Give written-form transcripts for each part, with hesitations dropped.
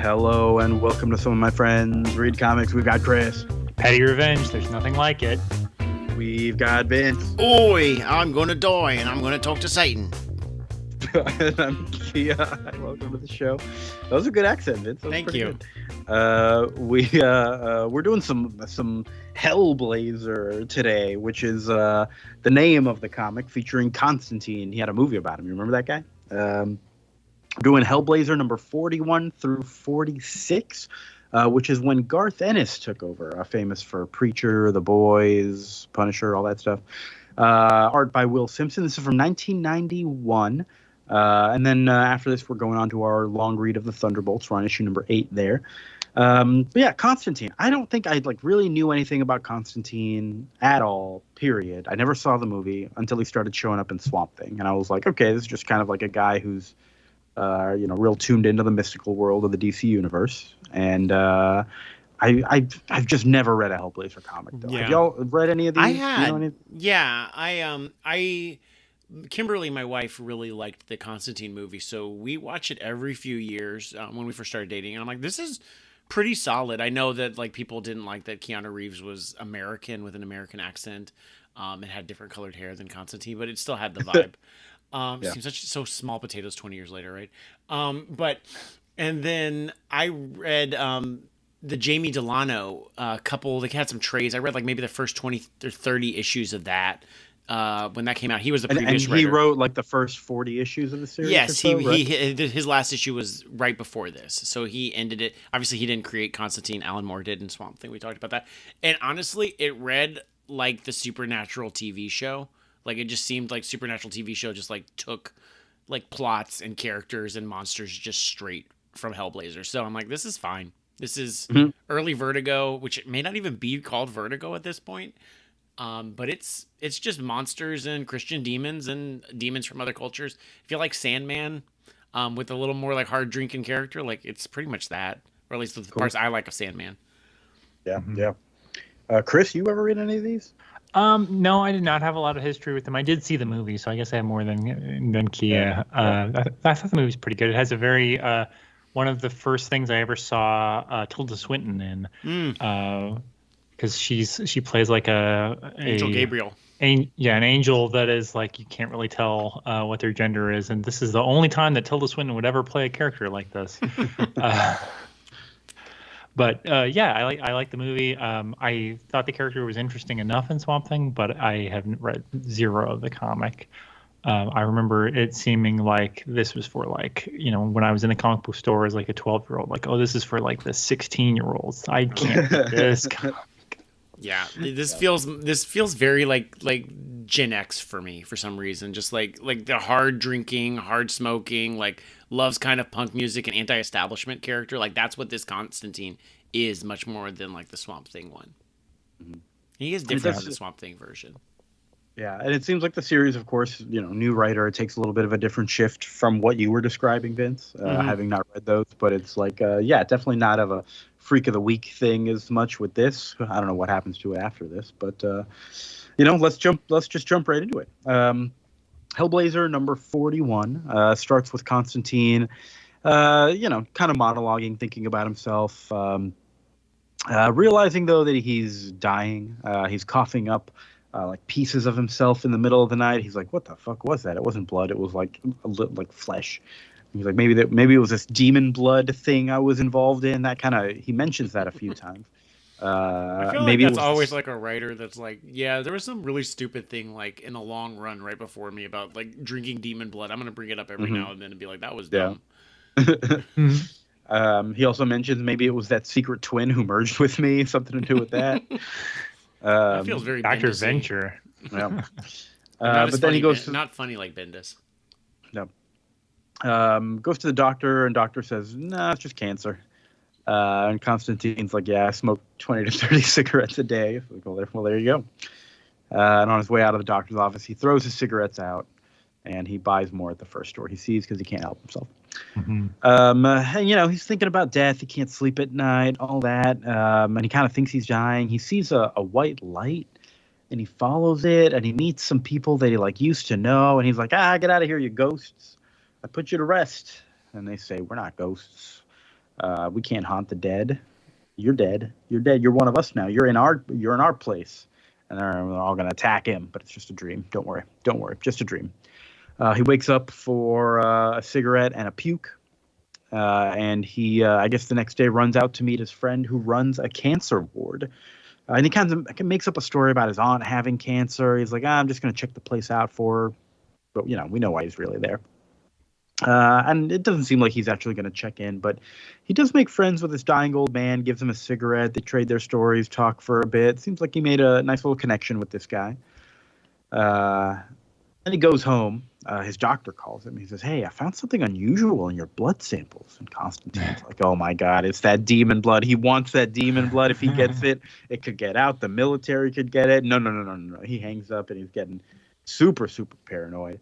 Hello and welcome to some of my friends read comics. We've got Chris. Petty revenge. There's nothing like it. We've got Vince. Oi, I'm gonna die and I'm gonna talk to Satan. And I'm Kia. Welcome to the show. That was a good accent, Vince. Thank you. We're doing some Hellblazer today, which is the name of the comic featuring Constantine. He had a movie about him. You remember that guy? We're doing Hellblazer number 41 through 46, which is when Garth Ennis took over, famous for Preacher, The Boys, Punisher, all that stuff. Art by Will Simpson. This is from 1991. And then after this, we're going on to our long read of the Thunderbolts. We're on issue number 8 there. But yeah, Constantine. I don't think I really knew anything about Constantine at all, period. I never saw the movie until he started showing up in Swamp Thing. And I was like, okay, this is just kind of like a guy who's real tuned into the mystical world of the DC universe. And I've just never read a Hellblazer comic, though. Yeah. Have y'all read any of these? I had. You know I Kimberly, my wife, really liked the Constantine movie, so we watch it every few years when we first started dating. And I'm like, this is pretty solid. I know that people didn't like that Keanu Reeves was American with an American accent. It had different colored hair than Constantine, but it still had the vibe. Yeah. Seems so small potatoes 20 years later, right? And then I read the Jamie Delano couple. They had some trades. I read maybe the first 20 or 30 issues of that when that came out. He was the previous and he writer. wrote the first 40 issues of the series. Yes, or so, right? his last issue was right before this, so he ended it. Obviously, he didn't create Constantine. Alan Moore did in Swamp Thing. We talked about that, and honestly, it read like the Supernatural TV show. It just seemed like Supernatural TV show just took plots and characters and monsters just straight from Hellblazer. So I'm like, this is fine. This is early Vertigo, which it may not even be called Vertigo at this point. But it's just monsters and Christian demons and demons from other cultures. If you like Sandman, with a little more hard drinking character, it's pretty much that, or at least the parts I like of Sandman. Yeah, yeah. Chris, you ever read any of these? No, I did not have a lot of history with them. I did see the movie, so I guess I have more than Kia. I thought the movie was pretty good. It has a very one of the first things I ever saw Tilda Swinton in, because she plays Angel Gabriel. An angel that is you can't really tell what their gender is, and this is the only time that Tilda Swinton would ever play a character like this. But yeah, I like the movie. I thought the character was interesting enough in Swamp Thing, but I haven't read zero of the comic. I remember it seeming like this was for when I was in the comic book store as a 12-year-old, oh, this is for the 16-year-olds. I can't read this comic. Yeah, this feels very like Gen X for me for some reason. Just like the hard drinking, hard smoking, loves kind of punk music and anti-establishment character. That's what this Constantine is, much more than the Swamp Thing one. Mm-hmm. He is different than the Swamp Thing version. Yeah, and it seems like the series, of course, new writer, it takes a little bit of a different shift from what you were describing, Vince, having not read those. But it's definitely not of a freak of the week thing as much with this. I don't know what happens to it after this, but let's just jump right into it. Hellblazer number 41 starts with Constantine, kind of monologuing, thinking about himself, realizing though that he's dying. He's coughing up pieces of himself in the middle of the night. He's like, what the fuck was that? It wasn't blood. It was like flesh. He's like, maybe it was this demon blood thing I was involved in. He mentions that a few times. I feel maybe that's always a writer that's yeah, there was some really stupid thing in the long run right before me about drinking demon blood. I'm gonna bring it up every now and then and be like, that was dumb. He also mentions maybe it was that secret twin who merged with me, something to do with that. That feels very Dr. Venture. Yeah. But then he goes not funny like Bendis. No. Goes to the doctor, and doctor says, "Nah, it's just cancer." And Constantine's like, "Yeah, I smoke 20 to 30 cigarettes a day." Well, there you go. And on his way out of the doctor's office, he throws his cigarettes out, and he buys more at the first store he sees because he can't help himself. Mm-hmm. And he's thinking about death. He can't sleep at night, all that. And he kind of thinks he's dying. He sees a white light, and he follows it, and he meets some people that he used to know. And he's like, get out of here, you ghosts. I put you to rest. And they say, we're not ghosts. We can't haunt the dead. You're dead. You're dead. You're one of us now. You're in our place. And they're all going to attack him, but it's just a dream. Don't worry. Don't worry. Just a dream. He wakes up for a cigarette and a puke. And he, I guess the next day, runs out to meet his friend who runs a cancer ward. And he kind of makes up a story about his aunt having cancer. He's like, I'm just going to check the place out for her. But, we know why he's really there. And it doesn't seem like he's actually going to check in, but he does make friends with this dying old man, gives him a cigarette. They trade their stories, talk for a bit. Seems like he made a nice little connection with this guy. And he goes home. His doctor calls him. He says, hey, I found something unusual in your blood samples. And Constantine's like, oh, my God, it's that demon blood. He wants that demon blood. If he gets it, it could get out. The military could get it. No. He hangs up and he's getting super, super paranoid.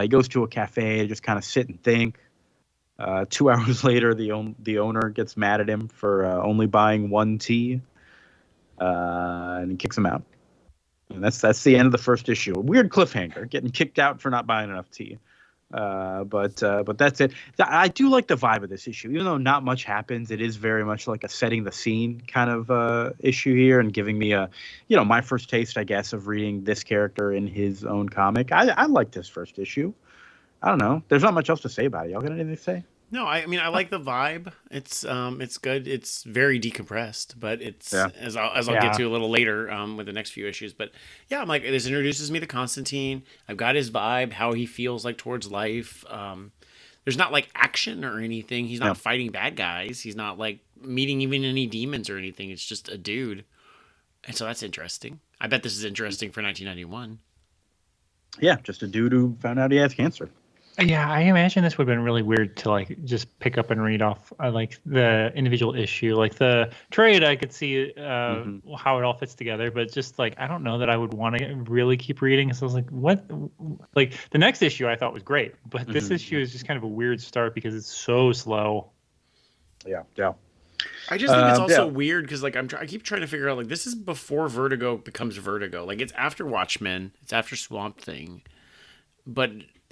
He goes to a cafe to just kind of sit and think. 2 hours later, the owner gets mad at him for only buying one tea, and he kicks him out. And that's the end of the first issue. A weird cliffhanger, getting kicked out for not buying enough tea. But that's it. I do like the vibe of this issue, even though not much happens. It is very much like a setting the scene kind of issue here, and giving me my first taste, I guess, of reading this character in his own comic. I like this first issue. I don't know. There's not much else to say about it. Y'all got anything to say? No, I mean I like the vibe. It's good. It's very decompressed, but it's as I'll get to a little later with the next few issues. But yeah, I'm like, this introduces me to Constantine. I've got his vibe, how he feels like towards life. There's not like action or anything. He's not fighting bad guys. He's not like meeting even any demons or anything. It's just a dude, and so that's interesting. I bet this is interesting for 1991. Yeah, just a dude who found out he has cancer. Yeah, I imagine this would have been really weird to like just pick up and read off like the individual issue. Like the trade, I could see how it all fits together, but just like I don't know that I would want to really keep reading. So I was like, what? Like the next issue I thought was great, but this issue is just kind of a weird start because it's so slow. Yeah. I just think it's also weird because like I keep trying to figure out like this is before Vertigo becomes Vertigo. Like it's after Watchmen, it's after Swamp Thing,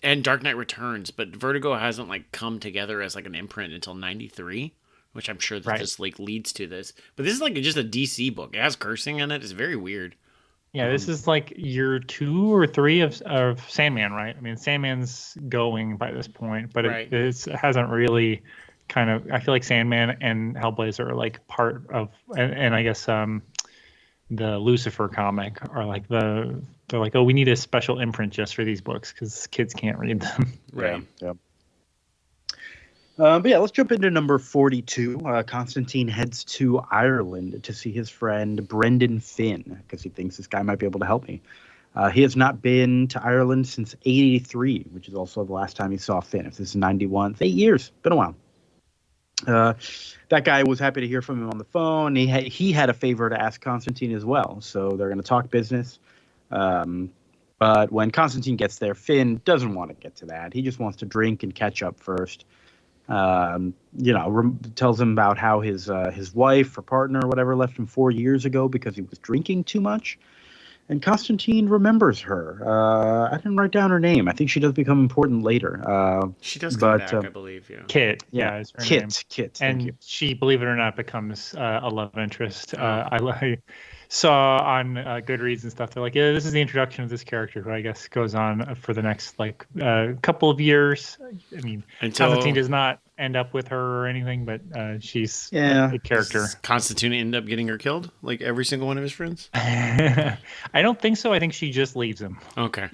and Dark Knight Returns, but Vertigo hasn't like come together as like an imprint until 93, which I'm sure that this like leads to this. But this is like just a DC book. It has cursing in it. It's very weird. Yeah, this is like year 2 or 3 of Sandman, right? I mean, Sandman's going by this point, but it hasn't really kind of. I feel like Sandman and Hellblazer are like part of, and I guess the Lucifer comic are like they're like, oh, we need a special imprint just for these books because kids can't read them. Right. Yeah. But yeah, let's jump into number 42. Constantine heads to Ireland to see his friend Brendan Finn because he thinks this guy might be able to help me. He has not been to Ireland since 83, which is also the last time he saw Finn. If this is 91, it's 8 years. Been a while. That guy was happy to hear from him on the phone. He had a favor to ask Constantine as well, so they're going to talk business. But when Constantine gets there, Finn doesn't want to get to that. He just wants to drink and catch up first. Tells him about how his wife or partner or whatever left him 4 years ago because he was drinking too much. And Constantine remembers her. I didn't write down her name. I think she does become important later. She does come back, I believe. Yeah. Kit. Yeah, is her name. Kit. And she, believe it or not, becomes a love interest. I saw on Goodreads and stuff. They're like, yeah, this is the introduction of this character who I guess goes on for the next like couple of years. I mean, Constantine does not end up with her or anything, but she's a character. Does Constantine end up getting her killed like every single one of his friends? I don't think so. I think she just leaves him. Okay.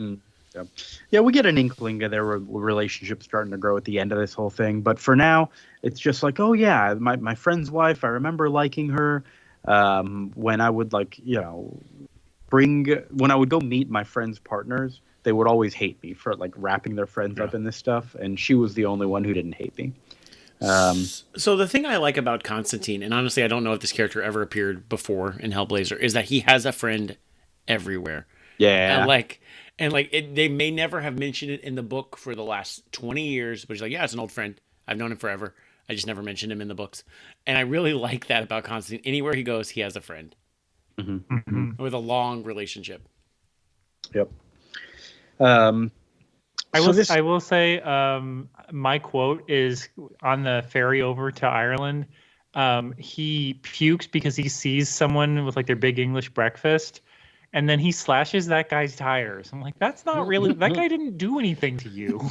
Yeah, we get an inkling of their relationship starting to grow at the end of this whole thing. But for now, it's just like, oh, yeah, my friend's wife, I remember liking her. When I would when I would go meet my friends' partners, they would always hate me for like wrapping their friends up in this stuff. And she was the only one who didn't hate me. So the thing I like about Constantine, and honestly, I don't know if this character ever appeared before in Hellblazer, is that he has a friend everywhere. Yeah. They may never have mentioned it in the book for the last 20 years, but he's like, yeah, it's an old friend. I've known him forever. I just never mentioned him in the books. And I really like that about Constantine. Anywhere he goes, he has a friend. With a long relationship. Yep. I will say, my quote is on the ferry over to Ireland. He pukes because he sees someone with like their big English breakfast, and then he slashes that guy's tires. I'm like, that's not really. That guy didn't do anything to you.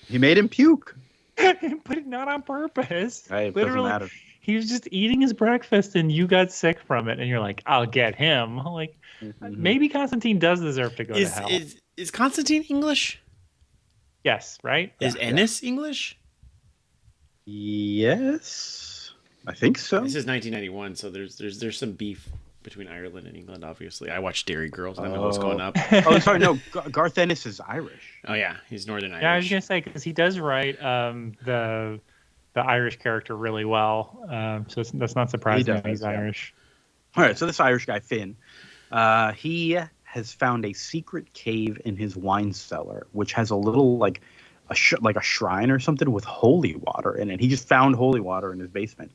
He made him puke. But not on purpose. Hey, it Literally, doesn't matter. he was just eating his breakfast, and you got sick from it, and you're like, "I'll get him." Like, maybe Constantine does deserve to go to hell. Is Constantine English? Yes, right? Is Ennis English? Yes, I think so. This is 1991, so there's some beef between Ireland and England. Obviously, I watch Dairy Girls. I know what's going up. Oh, sorry, no. Garth Ennis is Irish. Oh yeah, he's Northern Irish. Yeah, I was gonna say because he does write the Irish character really well. So that's not surprising that he's Irish. All right, so this Irish guy Finn, he has found a secret cave in his wine cellar, which has a little like a shrine or something with holy water in it. He just found holy water in his basement.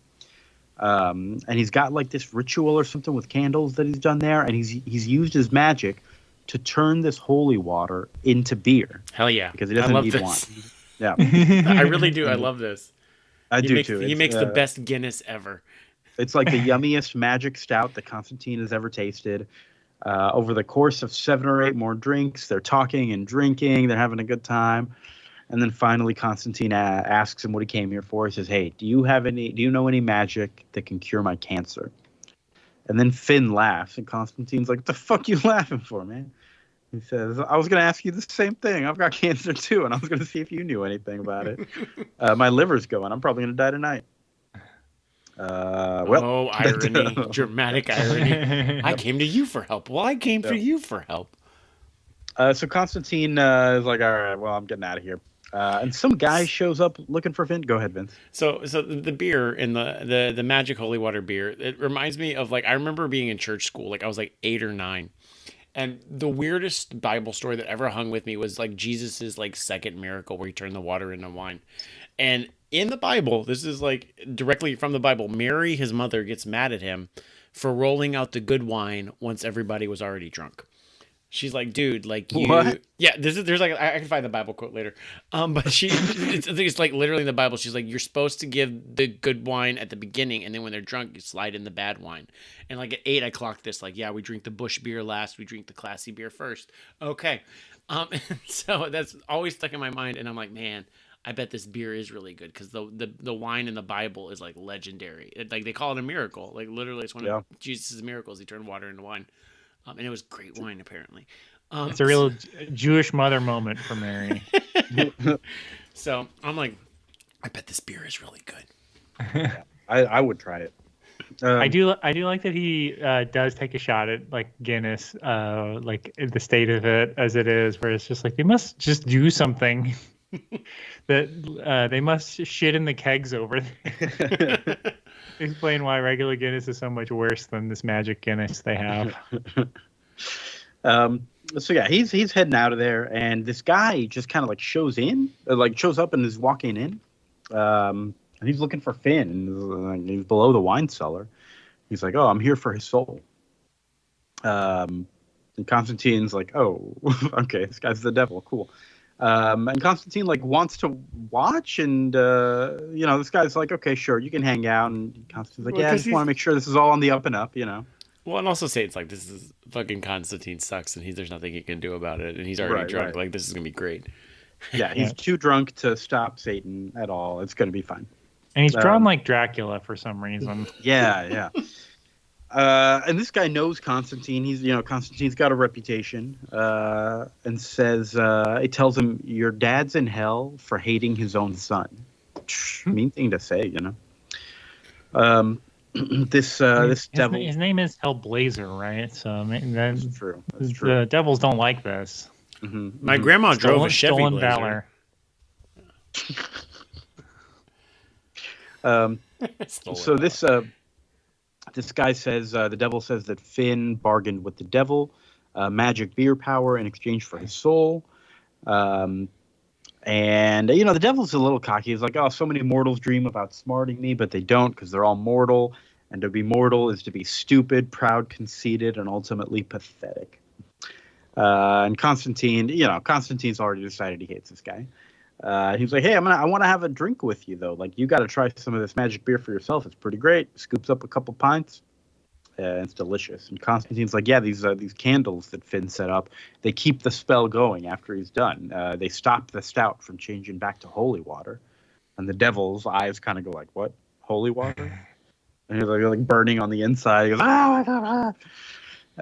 And he's got like this ritual or something with candles that he's done there, and he's used his magic to turn this holy water into beer. Hell yeah, because he doesn't need this. wine. Yeah, I really do. I love this. I do too. He makes the best Guinness ever. It's like the yummiest magic stout that Constantine has ever tasted. Over the course of 7 or 8 more drinks, they're talking and drinking. They're having a good time. And then finally, Constantine asks him what he came here for. He says, "Hey, do you know any magic that can cure my cancer?" And then Finn laughs, and Constantine's like, "What the fuck you laughing for, man?" He says, "I was going to ask you the same thing. I've got cancer too, and I was going to see if you knew anything about it. My liver's going. I'm probably going to die tonight." Irony, dramatic irony. I came to you for help. Well, I came for you for help. So Constantine is like, "All right, well, I'm getting out of here." And some guy shows up looking for Finn. Go ahead, Vince. So the beer in the magic holy water beer, it reminds me of like, I remember being in church school, like I was like 8 or 9. And the weirdest Bible story that ever hung with me was like Jesus's like second miracle where he turned the water into wine. And in the Bible, this is like directly from the Bible, Mary, his mother, gets mad at him for rolling out the good wine once everybody was already drunk. She's like, "Dude, like you." What? Yeah, there's like, I can find the Bible quote later. But I think it's like literally in the Bible. She's like, "You're supposed to give the good wine at the beginning, and then when they're drunk, you slide in the bad wine." And like at 8, I clocked this. Like, yeah, we drink the bush beer last. We drink the classy beer first. Okay. So that's always stuck in my mind, and I'm like, man, I bet this beer is really good because the wine in the Bible is like legendary. Like they call it a miracle. Like literally, it's one of Jesus' miracles. He turned water into wine. And it was great wine, apparently. It's a real Jewish mother moment for Mary. So I'm like, I bet this beer is really good. Yeah, I would try it. I do like that he does take a shot at like Guinness, like the state of it as it is, where it's just like they must just do something. That they must shit in the kegs over there. Explain why regular Guinness is so much worse than this magic Guinness they have. So yeah, he's heading out of there, and this guy just kind of like shows up and is walking in, and he's looking for Finn, and he's below the wine cellar. He's like, "Oh, I'm here for his soul." And Constantine's like, "Oh, okay, this guy's the devil, cool." And Constantine like wants to watch, and this guy's like, "Okay, sure, you can hang out." And Constantine's like, "Yeah, I just want to make sure this is all on the up and up, Well, and also say it's like, this is fucking Constantine sucks, and there's nothing he can do about it, and he's already drunk. Right. Like, this is gonna be great. Yeah, he's too drunk to stop Satan at all. It's gonna be fine. And he's drawn like Dracula for some reason. Yeah. And this guy knows Constantine. Constantine's got a reputation, and says, it tells him, "Your dad's in hell for hating his own son." Mean thing to say, This devil. His name is Hellblazer, right? So that's true. The devils don't like this. Mm-hmm. My grandma drove a Chevy stolen Blazer. Valor. So this guy says, the devil says that Finn bargained with the devil, magic beer power in exchange for his soul. And the devil's a little cocky. He's like, "Oh, so many mortals dream of outsmarting me, but they don't because they're all mortal. And to be mortal is to be stupid, proud, conceited, and ultimately pathetic." And Constantine, Constantine's already decided he hates this guy. He's like, hey, I want to have a drink with you though. Like, you got to try some of this magic beer for yourself. It's pretty great. Scoops up a couple pints. It's delicious. And Constantine's like, yeah, these candles that Finn set up, they keep the spell going after he's done. They stop the stout from changing back to holy water. And the devil's eyes kind of go like, what? Holy water? And he's like burning on the inside. He goes, ah, my God, ah.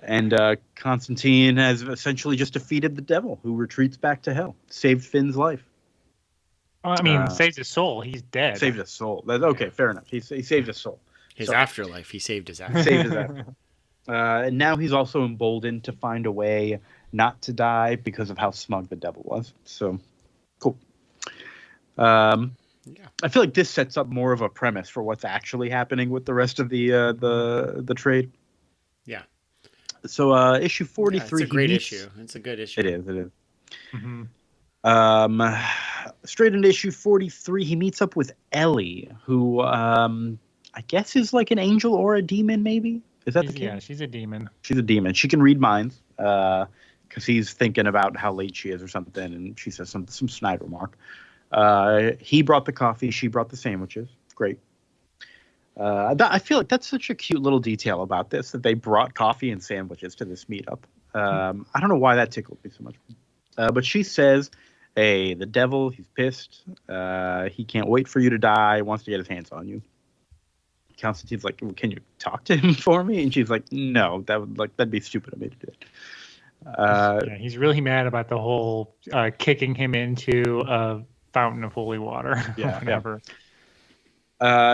And Constantine has essentially just defeated the devil, who retreats back to hell. Saved Finn's life. I mean, saved his soul. He's dead. Saved his soul. Okay, fair enough. He saved his soul. His afterlife. He saved his afterlife. Saved his afterlife. And now he's also emboldened to find a way not to die because of how smug the devil was. So, cool. I feel like this sets up more of a premise for what's actually happening with the rest of the trade. Yeah. So, issue 43. It's a great issue. It's a good issue. It is. Mm-hmm. Straight into issue 43, he meets up with Ellie, who I guess is like an angel or a demon, maybe? Is that the case? Yeah, she's a demon. She's a demon. She can read minds because he's thinking about how late she is or something, and she says some snide remark. He brought the coffee. She brought the sandwiches. Great. I feel like that's such a cute little detail about this, that they brought coffee and sandwiches to this meetup. I don't know why that tickled me so much. But she says, hey, the devil, he's pissed. He can't wait for you to die. He wants to get his hands on you. Constantine's like, well, can you talk to him for me? And she's like, no, that'd be stupid of me to do it. Yeah, he's really mad about the whole kicking him into a fountain of holy water. Yeah, whatever.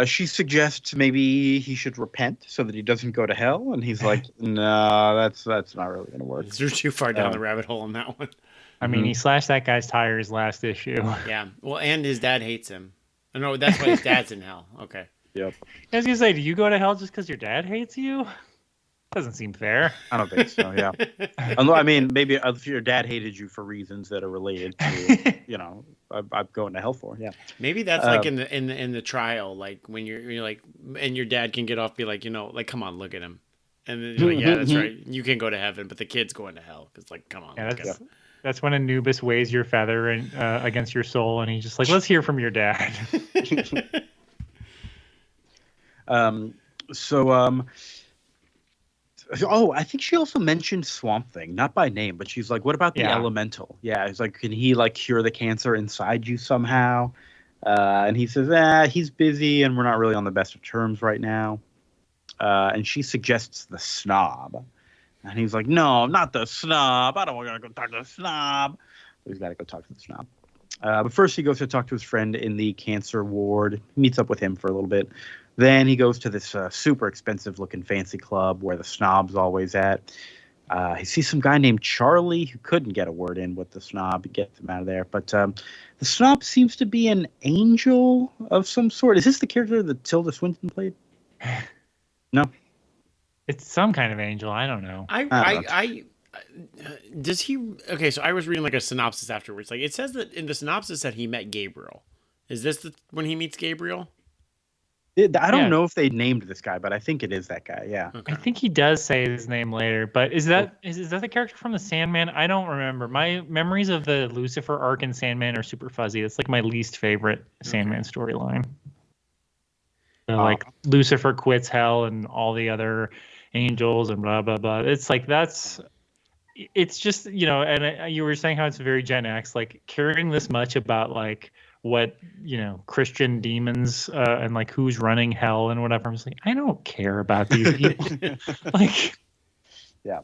She suggests maybe he should repent so that he doesn't go to hell, and he's like, no, that's not really going to work. You're too far down the rabbit hole on that one. I mean, he slashed that guy's tires last issue. Yeah, well, and his dad hates him. No, that's why his dad's in hell. Okay. Yep. I was gonna say, do you go to hell just because your dad hates you? Doesn't seem fair. I don't think so. Yeah. I mean, maybe if your dad hated you for reasons that are related to, I'm going to hell for. Yeah. Maybe that's like in the trial, like when you're like, and your dad can get off, be like, like, come on, look at him, and then you're like, yeah, that's right, you can go to heaven, but the kid's going to hell because, like, come on. Yeah, that's when Anubis weighs your feather against your soul, and he's just like, let's hear from your dad. I think she also mentioned Swamp Thing, not by name, but she's like, what about the elemental? Yeah, he's like, can he like cure the cancer inside you somehow? And he says, he's busy and we're not really on the best of terms right now. And she suggests the Snob. And he's like, no, not the Snob. I don't want to go talk to the Snob. He's got to go talk to the Snob. But first he goes to talk to his friend in the cancer ward. He meets up with him for a little bit. Then he goes to this super expensive looking fancy club where the Snob's always at. He sees some guy named Charlie who couldn't get a word in with the Snob. He gets him out of there. But the Snob seems to be an angel of some sort. Is this the character that Tilda Swinton played? No. It's some kind of angel. I don't know. Does he? Okay, so I was reading like a synopsis afterwards. Like, it says that in the synopsis that he met Gabriel. Is this when he meets Gabriel? I don't know if they named this guy, but I think it is that guy. Yeah. Okay. I think he does say his name later, but is that the character from the Sandman? I don't remember. My memories of the Lucifer arc in Sandman are super fuzzy. It's like my least favorite Sandman storyline. So, like, Lucifer quits hell and all the other angels and blah blah blah. It's like it's just, and you were saying how it's very Gen X, like caring this much about like what Christian demons and like who's running hell and whatever. I'm just like, I don't care about these people. Like, yeah.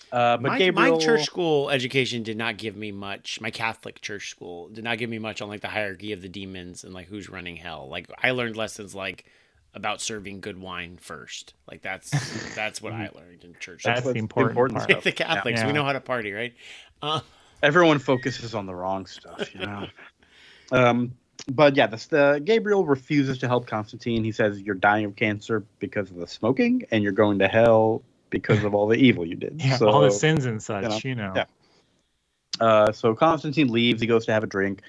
But my church school education did not give me much. My Catholic church school did not give me much on like the hierarchy of the demons and like who's running hell. Like, I learned lessons like about serving good wine first. Like, that's what I learned in church. That's the important part. Like the Catholics, we know how to party, right? Everyone focuses on the wrong stuff, But yeah, the Gabriel refuses to help Constantine. He says, you're dying of cancer because of the smoking, and you're going to hell because of all the evil you did. Yeah, so, all the sins and such, Yeah. So Constantine leaves. He goes to have a drink.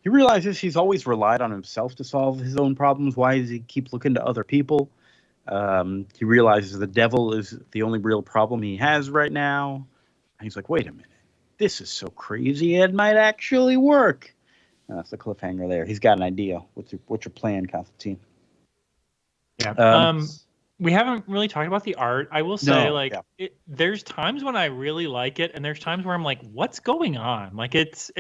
He realizes he's always relied on himself to solve his own problems. Why does he keep looking to other people? He realizes the devil is the only real problem he has right now. He's like, wait a minute, this is so crazy, it might actually work. That's the cliffhanger there. He's got an idea. What's your plan, Constantine? Yeah. We haven't really talked about the art. I will say, there's times when I really like it, and there's times where I'm like, what's going on? Like, it's.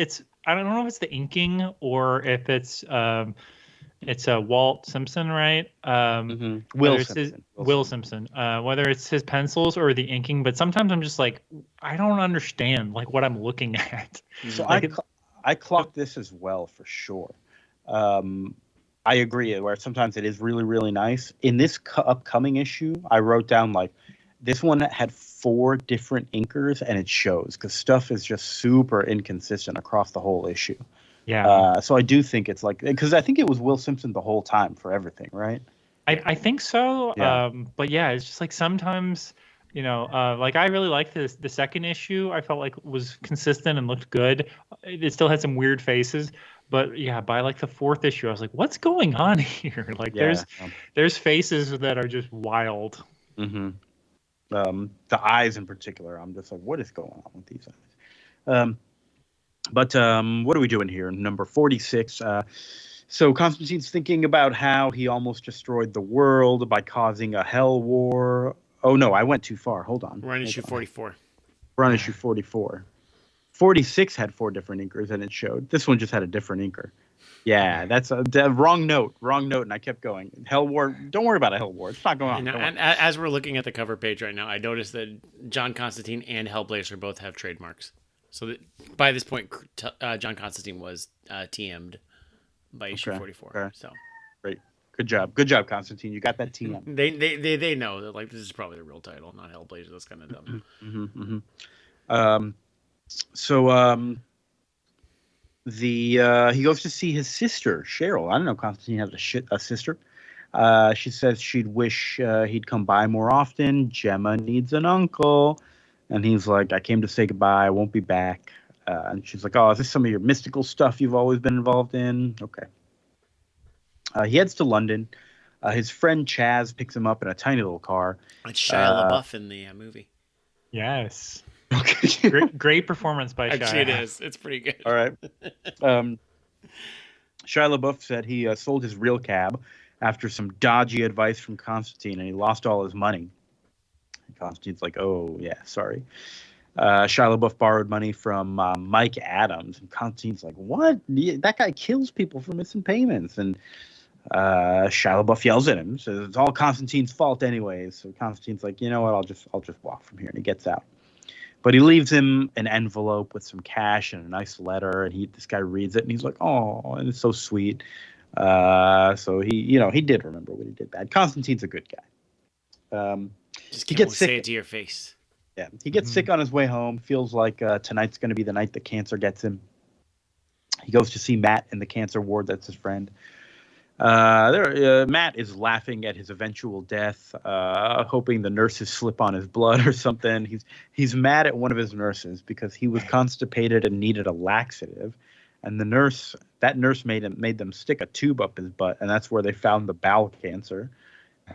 I don't know if it's the inking or if it's Walt Simpson, right? Will Simpson. Whether it's his pencils or the inking, but sometimes I'm just like, I don't understand like what I'm looking at. So I clocked this as well for sure. I agree, where sometimes it is really, really nice. In this upcoming issue, I wrote down, like, this one had 4 different inkers, and it shows, because stuff is just super inconsistent across the whole issue. Yeah. So I do think it's like, because I think it was Will Simpson the whole time for everything, right? I think so. Yeah. But yeah, it's just like sometimes, like I really liked the second issue. I felt like was consistent and looked good. It still had some weird faces. But yeah, by like the 4th issue, I was like, "What's going on here?" Like, there's faces that are just wild. Mm-hmm. The eyes in particular, I'm just like, "What is going on with these eyes?" But what are we doing here? Number 46. So Constantine's thinking about how he almost destroyed the world by causing a hell war. Oh no, I went too far. Hold on. We're on issue 44. We're on issue 44. 46 had 4 different inkers, and it showed. This one just had a different inker. Yeah, that's a wrong note, and I kept going. Hell War, don't worry about a Hell War. It's not going on. And as we're looking at the cover page right now, I noticed that John Constantine and Hellblazer both have trademarks. So that by this point, John Constantine was TM'd by issue 44. Okay. So great. Good job, Constantine. You got that TM. They know that, like, this is probably the real title, not Hellblazer. That's kind of dumb. He goes to see his sister Cheryl. I don't know. Constantine has a sister. She says she'd wish he'd come by more often. Gemma needs an uncle, and he's like, "I came to say goodbye. I won't be back." And she's like, "Oh, is this some of your mystical stuff you've always been involved in?" Okay. He heads to London. His friend Chaz picks him up in a tiny little car. It's Shia LaBeouf in the movie. Yes. Okay. great performance by Shia. Actually, it is. It's pretty good. All right. Shia LaBeouf said he sold his real cab after some dodgy advice from Constantine, and he lost all his money. And Constantine's like, "Oh, yeah, sorry." Shia LaBeouf borrowed money from Mike Adams, and Constantine's like, "What? That guy kills people for missing payments." And Shia LaBeouf yells at him, says it's all Constantine's fault anyways. So Constantine's like, "You know what? I'll just walk from here," and he gets out. But he leaves him an envelope with some cash and a nice letter, and this guy reads it, and he's like, "Oh," and it's so sweet. So he did remember what he did bad. Constantine's a good guy. Just can't say it to your face. Yeah, he gets sick on his way home. Feels like tonight's going to be the night the cancer gets him. He goes to see Matt in the cancer ward. That's his friend. Matt is laughing at his eventual death, hoping the nurses slip on his blood or something. He's mad at one of his nurses because he was constipated and needed a laxative, and that nurse made them stick a tube up his butt, and that's where they found the bowel cancer.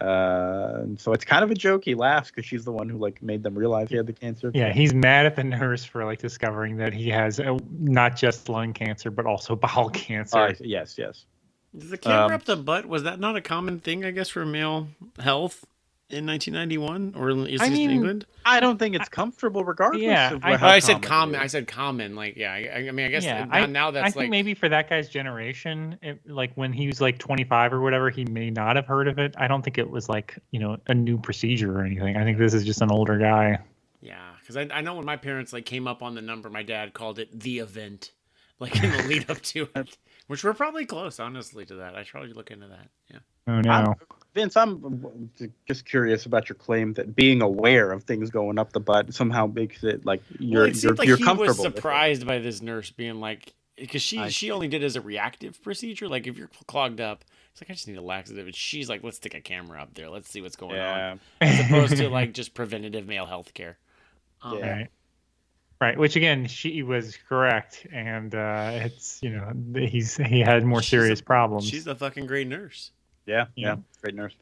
So it's kind of a joke. He laughs because she's the one who made them realize he had the cancer. Yeah, he's mad at the nurse for discovering that he has not just lung cancer but also bowel cancer. Yes. The camera up the butt, was that not a common thing, I guess, for male health in 1991 or in England? I don't think it's comfortable regardless. Yeah, of I said common. I said common. I guess now that's I think maybe for that guy's generation, when he was 25 or whatever, he may not have heard of it. I don't think it was a new procedure or anything. I think this is just an older guy. Yeah, because I know when my parents came up on the number, my dad called it the event, in the lead up to it. Which we're probably close, honestly, to that. I should probably look into that. Yeah. Oh no, Vince, I'm just curious about your claim that being aware of things going up the butt somehow makes it you're comfortable. He was surprised by this nurse being because she only did it as a reactive procedure. If you're clogged up, it's I just need a laxative. And she's like, let's stick a camera up there. Let's see what's going on, as opposed to just preventative male health care. Right, which again, she was correct, and it's he had more serious problems. She's a fucking great nurse. Yeah, great nurse.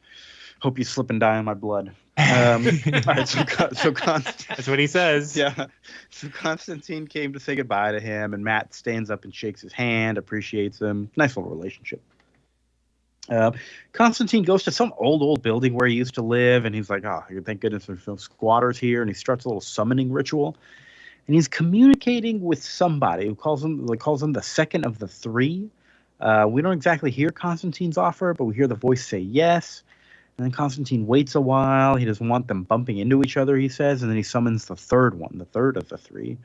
Hope you slip and die on my blood. All right, so That's what he says. yeah, so Constantine came to say goodbye to him, and Matt stands up and shakes his hand, appreciates him. Nice little relationship. Constantine goes to some old building where he used to live, and he's like, "Oh, thank goodness there's no squatters here." And he starts a little summoning ritual, and he's communicating with somebody who calls him the second of the three. We don't exactly hear Constantine's offer, but we hear the voice say yes. And then Constantine waits a while. He doesn't want them bumping into each other, he says, and then he summons the third one, the third of the three.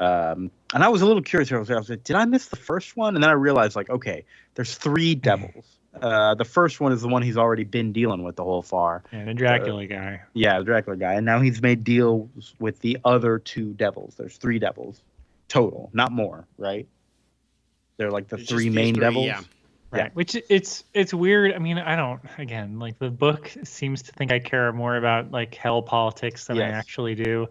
And I was a little curious here. I was like, did I miss the first one? And then I realized, like, okay, there's three devils. The first one is the one he's already been dealing with the whole far. Yeah, the Dracula guy. Yeah, the Dracula guy. And now he's made deals with the other two devils. There's three devils total, not more, right? They're like the three main devils. Yeah. Right. Yeah. Which it's weird. I mean, I don't, again, like the book seems to think I care more about like hell politics than I actually do.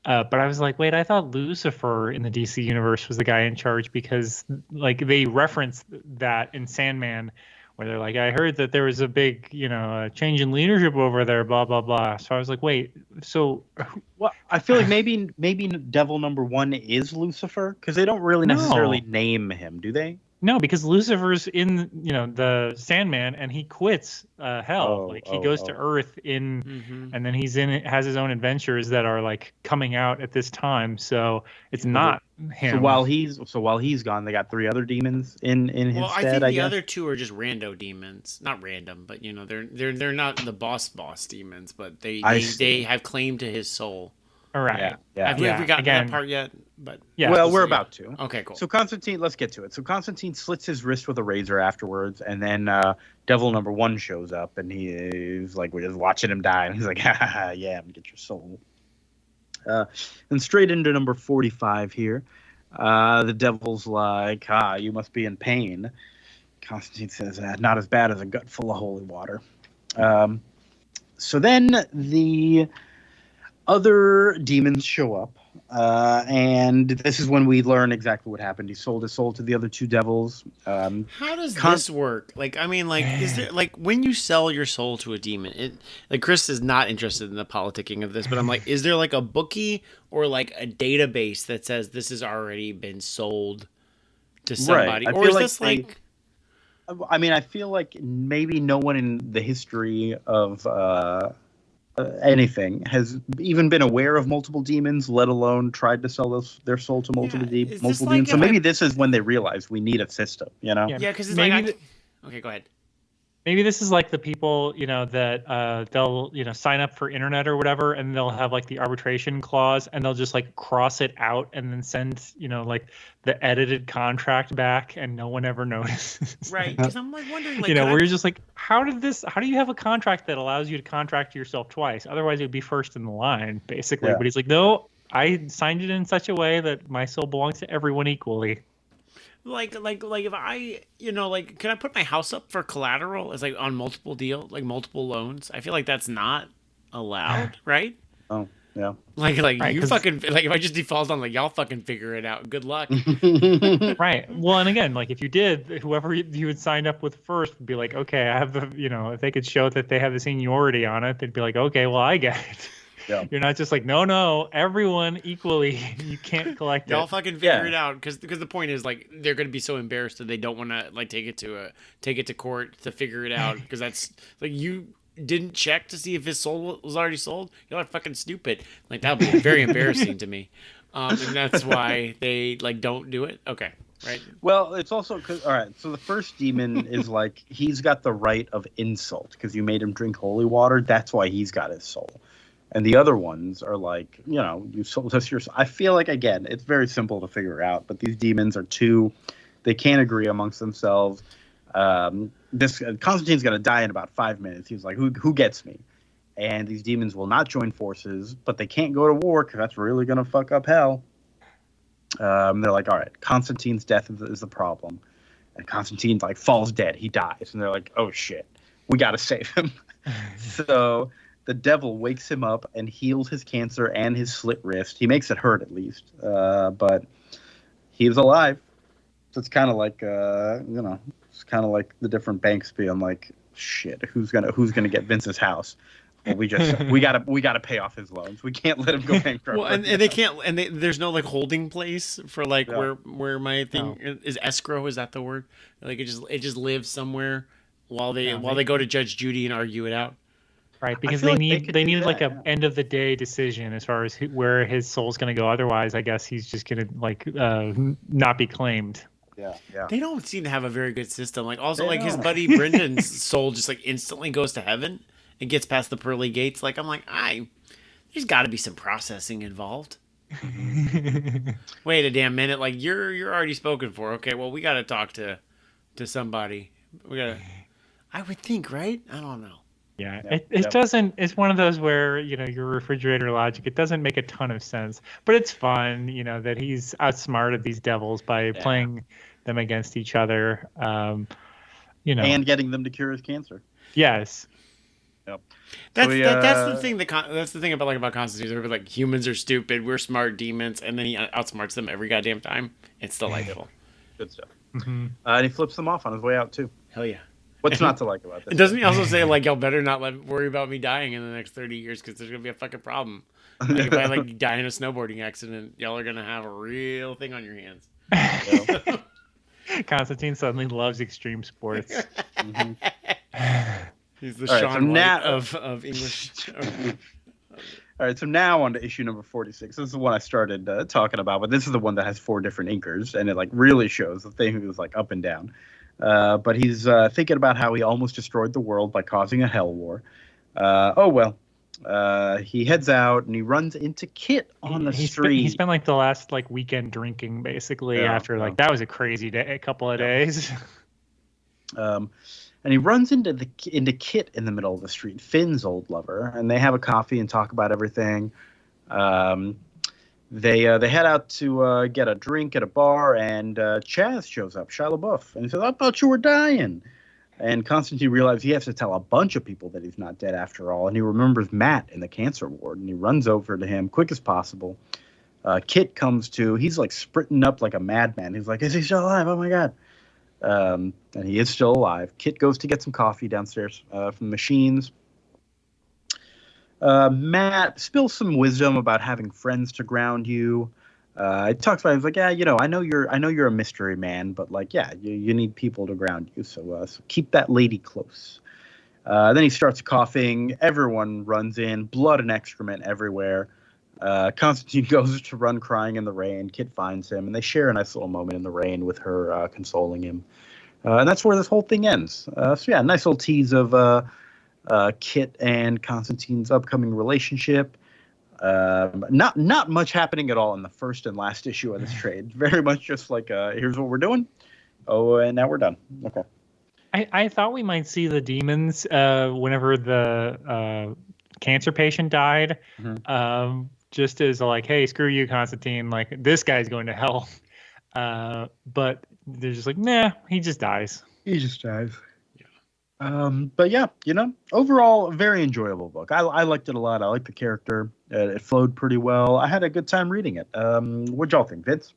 But I was like, wait, I thought Lucifer in the DC universe was the guy in charge, because like they reference that in Sandman, where they're like, I heard that there was a big, change in leadership over there, blah, blah, blah. So I was like, wait, so. Well, I feel like maybe devil number one is Lucifer, because they don't really necessarily name him, do they? No, because Lucifer's in, the Sandman, and he quits hell. He goes to Earth and then has his own adventures that are like coming out at this time. So it's not him. So while he's gone, they got three other demons in his stead. Well, I think the other two are just rando demons, not random, but they're not the boss demons, but they have claim to his soul. All right. Yeah. Have we gotten that part yet? But yeah. Well, we're about to. Okay, cool. So Constantine, let's get to it. So Constantine slits his wrist with a razor afterwards, and then Devil number one shows up, and he's like, we're just watching him die, and he's like, ha, yeah, I'm gonna get your soul. And straight into number 45 here, the Devil's like, you must be in pain. Constantine says, not as bad as a gut full of holy water. So then the other demons show up, and this is when we learn exactly what happened. He sold his soul to the other two devils. How does this work? Like, I mean, like, is there like when you sell your soul to a demon? Like, Chris is not interested in the politicking of this, but I'm like, is there like a bookie or like a database that says this has already been sold to somebody, right. or is this like? I mean, I feel like maybe no one in the history of anything has even been aware of multiple demons, let alone tried to sell their soul to multiple demons. So maybe this is when they realize we need a system, Yeah, because it's maybe okay, go ahead. Maybe this is like the people, that they'll, sign up for internet or whatever, and they'll have like the arbitration clause, and they'll just like cross it out and then send, like the edited contract back, and no one ever notices. Right, because I'm like wondering, like, where you're just like, how do you have a contract that allows you to contract yourself twice? Otherwise, it would be first in the line, basically. Yeah. But he's like, no, I signed it in such a way that my soul belongs to everyone equally. Like if I, can I put my house up for collateral as like on multiple multiple loans? I feel like that's not allowed, right? Oh, yeah. Like right, you fucking like if I just default on y'all fucking figure it out. Good luck. Right. Well, and again, like if you did, whoever you had signed up with first would be like, okay, I have the, if they could show that they have the seniority on it, they'd be like, okay, well, I get it. Yeah. You're not just like, no, everyone equally. You can't collect it. Y'all fucking figure it out, because the point is like they're gonna be so embarrassed that they don't want to like take it to court to figure it out, because that's like you didn't check to see if his soul was already sold. Y'all are fucking stupid. Like that would be very embarrassing to me, and that's why they like don't do it. Okay. Right. Well, it's also because all right. So the first demon is like he's got the right of insult because you made him drink holy water. That's why he's got his soul. And the other ones are like, you sold us your soul. I feel like, again, it's very simple to figure out, but these demons are they can't agree amongst themselves. Constantine's going to die in about 5 minutes. He's like, who gets me? And these demons will not join forces, but they can't go to war because that's really going to fuck up hell. They're like, all right, Constantine's death is the problem. And Constantine like falls dead. He dies. And they're like, oh shit, we got to save him. So the devil wakes him up and heals his cancer and his slit wrist. He makes it hurt at least, but he's alive. So it's kind of like, it's kind of like the different banks being like, shit, who's gonna get Vince's house? Well, we gotta pay off his loans. We can't let him go bankrupt. Well, and they can't, and there's no like holding place for like Yeah. where my thing is escrow. Is that the word? Like it just lives somewhere while they go to Judge Judy and argue it out. Right, because feel they like need they could do like that, a end of the day decision as far as where his soul's going to go. Otherwise, I guess he's just going to like not be claimed. Yeah. They don't seem to have a very good system. Like also They like his don't. buddy Brendan's soul just like instantly goes to heaven and gets past the pearly gates. Like I'm like, there's got to be some processing involved. Wait a damn minute! Like you're already spoken for. Okay, well we got to talk to somebody. We got to. I would think, right? I don't know. Yeah, it doesn't. It's one of those where your refrigerator logic. It doesn't make a ton of sense, but it's fun. That he's outsmarted these devils by playing them against each other. And getting them to cure his cancer. Yes. Yep. That's the thing. That's the thing about Constantine. They're like humans are stupid. We're smart demons, and then he outsmarts them every goddamn time. It's delightful. Good stuff. Mm-hmm. And he flips them off on his way out too. Hell yeah. What's not to like about this? Doesn't he also say like y'all better not worry about me dying in the next 30 years because there's gonna be a fucking problem. Like if I like die in a snowboarding accident, y'all are gonna have a real thing on your hands. Constantine suddenly loves extreme sports. He's the Sean White of English. All right, so now on to issue number 46. This is the one I started talking about, but this is the one that has 4 different inkers, and it like really shows the thing was like up and down. But he's thinking about how he almost destroyed the world by causing a hell war. He heads out and he runs into Kit on the street. He spent like the last like weekend drinking basically after like that was a crazy day, a couple of days. And he runs into Kit in the middle of the street, Finn's old lover, and they have a coffee and talk about everything. They head out to get a drink at a bar, and Chaz shows up, Shia LaBeouf, and he says, "I thought you were dying." And Constantine realizes he has to tell a bunch of people that he's not dead after all, and he remembers Matt in the cancer ward, and he runs over to him quick as possible. Kit comes to, he's like sprinting up like a madman. He's like, "Is he still alive? Oh my god!" And he is still alive. Kit goes to get some coffee downstairs from the machines. Matt spills some wisdom about having friends to ground you. It talks about, he's like, I know you're a mystery man, but like, you need people to ground you. So keep that lady close. Then he starts coughing. Everyone runs in, blood and excrement everywhere. Constantine goes to run crying in the rain. Kit finds him, and they share a nice little moment in the rain with her consoling him. And that's where this whole thing ends. Nice little tease of Kit and Constantine's upcoming relationship. Not much happening at all in the first and last issue of this trade. Very much just like, here's what we're doing. Oh, and now we're done. Okay. I thought we might see the demons whenever the cancer patient died. Mm-hmm. Just as like, hey, screw you, Constantine. Like this guy's going to hell. But they're just like, nah, he just dies. He just dies. But yeah, overall, a very enjoyable book. I liked it a lot. I liked the character. It flowed pretty well. I had a good time reading it. What'd y'all think, Vince?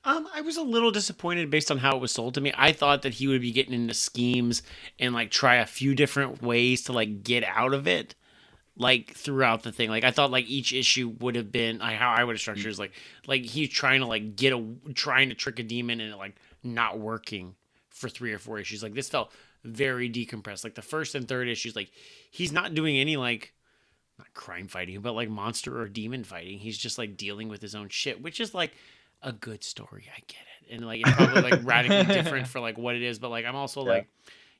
I was a little disappointed based on how it was sold to me. I thought that he would be getting into schemes and like try a few different ways to like get out of it, like throughout the thing. Like I thought like each issue would have been how I would have structured is like he's trying to like trying to trick a demon and it like not working for 3 or 4 issues. Like this felt very decompressed. Like the first and third issues, like he's not doing any like not crime fighting, but like monster or demon fighting. He's just like dealing with his own shit, which is like a good story. I get it, and like it's probably like radically different for like what it is. But like I'm also like,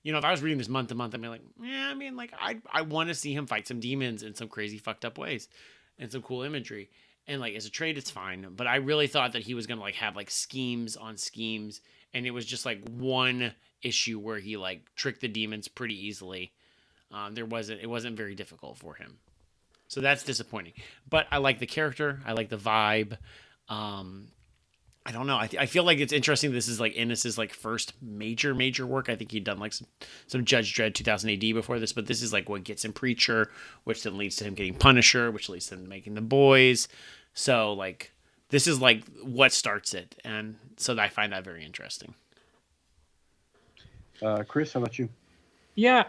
if I was reading this month to month, I'd be like, yeah, I mean, like I want to see him fight some demons in some crazy fucked up ways, and some cool imagery. And like as a trade, it's fine. But I really thought that he was gonna like have like schemes on schemes, and it was just like one issue where he like tricked the demons pretty easily. It wasn't very difficult for him, so that's disappointing. But I like the character, I like the vibe. I don't know. I feel like it's interesting. This is like Ennis's like first major work. I think he'd done like some Judge Dredd 2000 AD before this, but this is like what gets him Preacher, which then leads to him getting Punisher, which leads to him making The Boys. So like this is like what starts it, and so I find that very interesting. Chris, how about you? Yeah,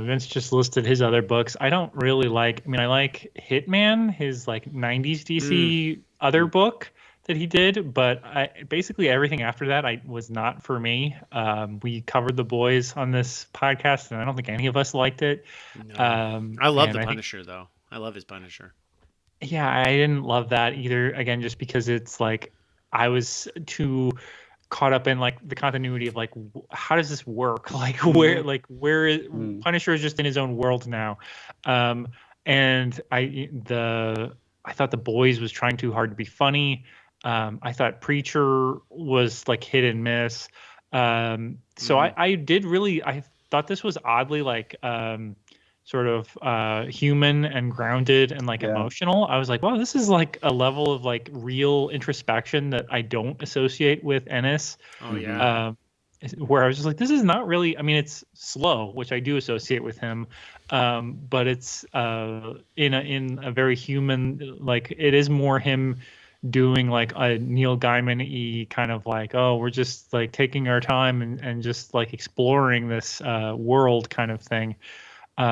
Vince just listed his other books. I don't really like. I mean, I like Hitman, his like '90s DC other book that he did, but basically everything after that was not for me. We covered The Boys on this podcast, and I don't think any of us liked it. No. I love the Punisher though. I love his Punisher. Yeah, I didn't love that either. Again, just because it's like I was too caught up in like the continuity of like how does this work? Like where is Punisher is just in his own world now. And I thought The Boys was trying too hard to be funny. I thought Preacher was like hit and miss. So I thought this was oddly like sort of human and grounded and like emotional. I was like, wow, this is like a level of like real introspection that I don't associate with Ennis. Oh yeah. Where I was just like, this is not really. I mean, it's slow, which I do associate with him, but it's in a very human. Like it is more him doing like a Neil Gaiman-y kind of like, oh, we're just like taking our time and just like exploring this world kind of thing.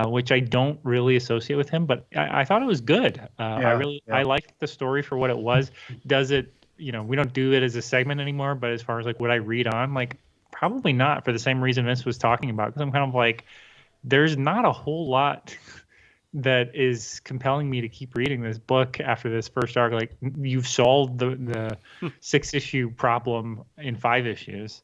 Which I don't really associate with him, but I thought it was good. I liked the story for what it was. Does it, we don't do it as a segment anymore, but as far as like, would I read on? Like, probably not, for the same reason Vince was talking about, because I'm kind of like, there's not a whole lot that is compelling me to keep reading this book after this first arc. Like, you've solved the 6-issue problem in 5 issues.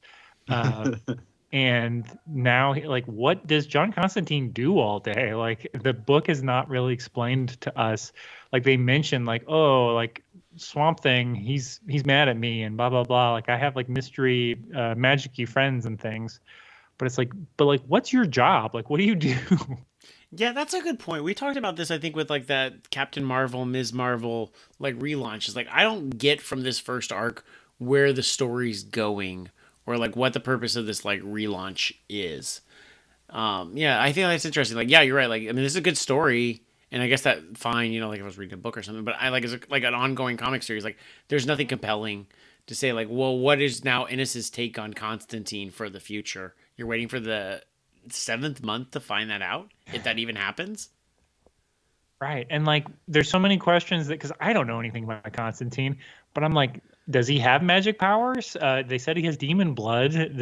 And now, like, what does John Constantine do all day? Like, the book is not really explained to us. Like, they mention, like, oh, like, Swamp Thing, he's mad at me and blah, blah, blah. Like, I have, like, mystery magic-y friends and things. But it's like, what's your job? Like, what do you do? Yeah, that's a good point. We talked about this, I think, with, like, that Captain Marvel, Ms. Marvel, like, relaunch. It's like, I don't get from this first arc where the story's going, or like what the purpose of this like relaunch is. Yeah, I think that's interesting. Like, yeah, you're right. Like, I mean, this is a good story, and I guess that fine, like if I was reading a book or something. But I like as like an ongoing comic series. Like, there's nothing compelling to say. Like, well, what is now Ennis's take on Constantine for the future? You're waiting for the 7th month to find that out, if that even happens. Right, and like, there's so many questions that because I don't know anything about Constantine, but I'm like, does he have magic powers? They said he has demon blood. I'm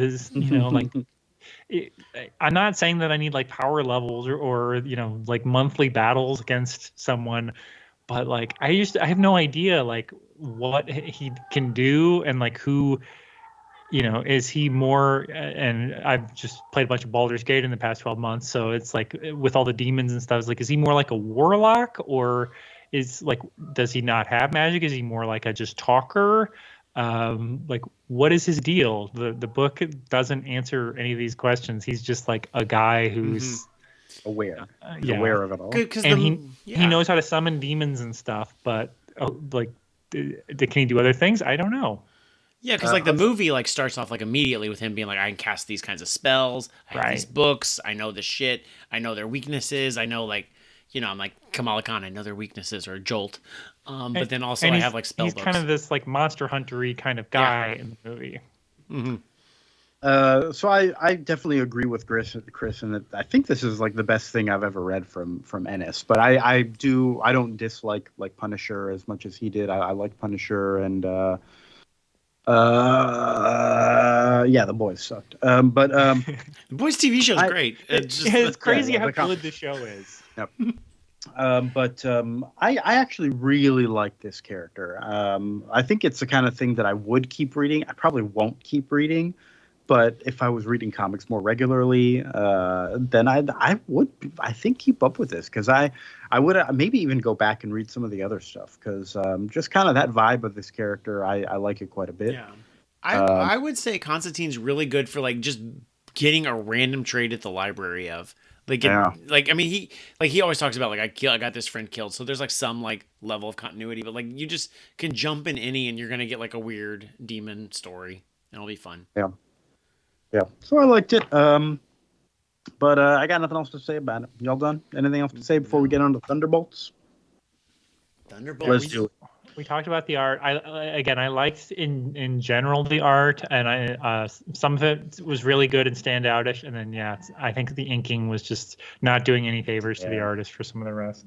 not saying that I need like power levels or like monthly battles against someone, but like I have no idea like what he can do and like who, is he more? And I've just played a bunch of Baldur's Gate in the past 12 months, so it's like with all the demons and stuff, it's like, is he more like a warlock, or is like, does he not have magic? Is he more like a just talker? Like, what is his deal? The book doesn't answer any of these questions. He's just like a guy who's aware of it all, and he knows how to summon demons and stuff. But can he do other things? I don't know. Yeah, because like the movie like starts off like immediately with him being like, I can cast these kinds of spells. I have these books. I know the shit. I know their weaknesses. I know like. I'm like Kamala Khan. I know their weaknesses, or Jolt. But then also I have like spell books. He's kind of this like Monster Hunter-y kind of guy in the movie. Mm-hmm. So I definitely agree with Chris, and that I think this is like the best thing I've ever read from Ennis. But I don't dislike like Punisher as much as he did. I like Punisher, and The Boys sucked. But The Boys TV show is great. It's crazy how good the show is. Yep. I actually really like this character. I think it's the kind of thing that I would keep reading. I probably won't keep reading, but if I was reading comics more regularly, then I would, I think, keep up with this, because I would maybe even go back and read some of the other stuff, because just kind of that vibe of this character, I like it quite a bit. Yeah, I would say Constantine's really good for like just getting a random trade at the library of. Like, I mean, he always talks about like I got this friend killed, so there's like some like level of continuity, but like you just can jump in any and you're gonna get like a weird demon story, and it'll be fun. Yeah. So I liked it. But I got nothing else to say about it. Y'all done? Anything else to say before we get on to Thunderbolts? Let's do it. We talked about the art. I liked in general the art, and some of it was really good and standoutish. And then I think the inking was just not doing any favors to the artist for some of the rest.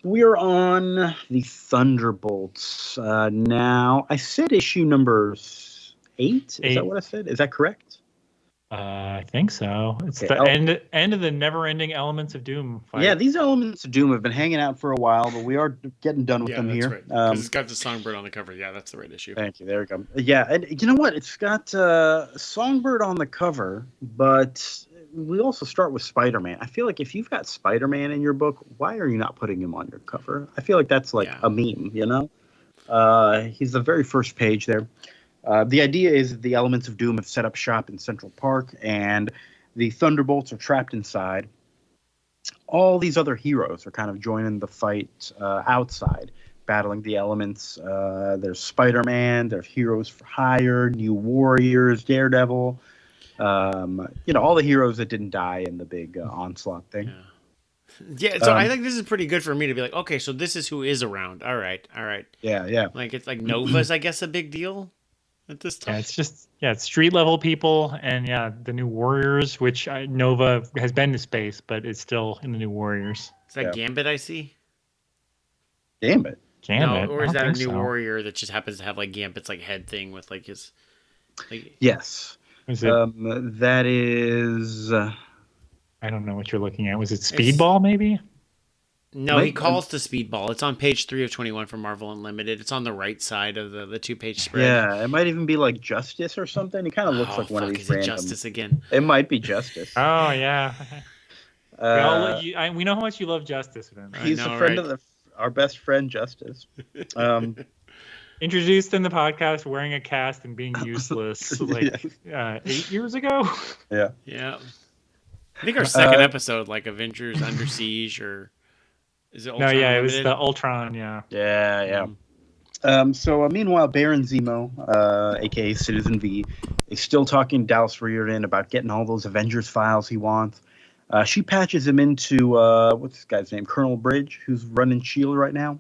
We're on the Thunderbolts now. I said issue number 8. Is that what I said? Is that correct? I think so. It's Okay, the end of the never-ending Elements of Doom fight. Yeah, these Elements of Doom have been hanging out for a while, but we are getting done with them here. Right. Because it's got the Songbird on the cover. Yeah, that's the right issue. Thank you. There we go. Yeah, and you know what? It's got Songbird on the cover, but we also start with Spider-Man. I feel like if you've got Spider-Man in your book, why are you not putting him on your cover? I feel like that's like a meme, you know? He's the very first page there. The idea is the Elements of Doom have set up shop in Central Park, and the Thunderbolts are trapped inside. All these other heroes are kind of joining the fight outside, battling the elements. There's Spider-Man, there's Heroes for Hire, New Warriors, Daredevil. All the heroes that didn't die in the big onslaught thing. Yeah, so I think this is pretty good for me to be like, okay, so this is who is around. All right. Yeah. Like, it's like Nova's, I guess, a big deal at this time. Yeah, it's street level people, and the New Warriors, which Nova has been to space, but it's still in the New Warriors. Is that Gambit I see? Gambit? No, or is that a New Warrior that just happens to have like Gambit's like head thing with like his? Like... Yes. Is it? That is. I don't know what you're looking at. Was it Speedball, maybe? No, he calls to Speedball. It's on page 3 of 21 for Marvel Unlimited. It's on the right side of the 2-page spread. Yeah, it might even be like Justice or something. He kind of looks like one of these is random. It Justice again? It might be Justice. Oh yeah. We know how much you love Justice, man. He's a friend of our best friend, Justice. Introduced in the podcast wearing a cast and being useless 8 years ago. Yeah. I think our second episode, like Avengers Under Siege, or is it Ultron? No, it was the Ultron, Yeah. So meanwhile, Baron Zemo, aka Citizen V, is still talking to Dallas Riordan about getting all those Avengers files he wants. She patches him into what's this guy's name, Colonel Bridge, who's running S.H.I.E.L.D. right now,